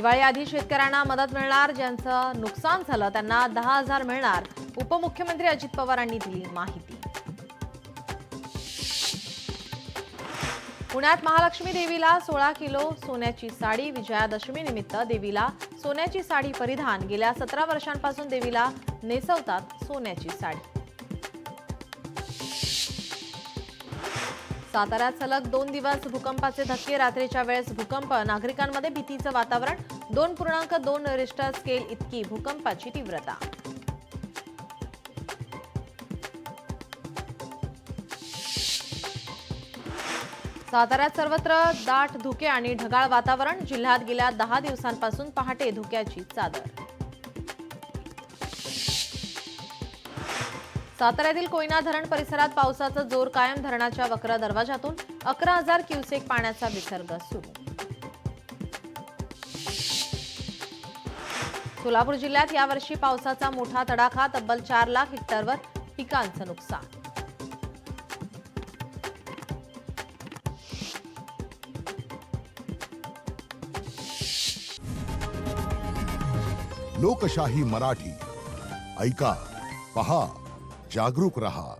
दिवाळीआधी शेतकऱ्यांना मदत मिळणार, ज्यांचं नुकसान झालं त्यांना 10,000 मिळणार, उपमुख्यमंत्री अजित पवारांनी दिली माहिती। पुण्यात महालक्ष्मी देवीला 16 किलो सोन्याची साडी, विजयादशमी निमित्त देवीला सोन्याची साडी परिधान। गेल्या 17 वर्षांपासून देवीला नेसवतात सोन्याची साडी। साताऱ्यात सलग 2 दिवस भूकंपाचे धक्के, रात्रीच्या वेळेस भूकंप, नागरिकांमध्ये भीतीचं वातावरण। 2.2 रिश्टर स्केल इतकी भूकंपाची तीव्रता। साताऱ्यात सर्वत्र दाट धुके आणि ढगाळ वातावरण। जिल्ह्यात गेल्या 10 दिवसांपासून पहाटे धुक्याची चादर। साताऱ्यातील कोयना धरण परिसरात पावसाचा जोर कायम। धरणाच्या वक्र दरवाजातून 11,000 क्युसेक पाण्याचा विसर्ग सुरू। सोलापूर जिल्ह्यात यावर्षी पावसाचा मोठा तडाखा, तब्बल 4 लाख हेक्टरवर पिकांचं नुकसान। लोकशाही मराठी ऐका, पहा, जागरूक रहा।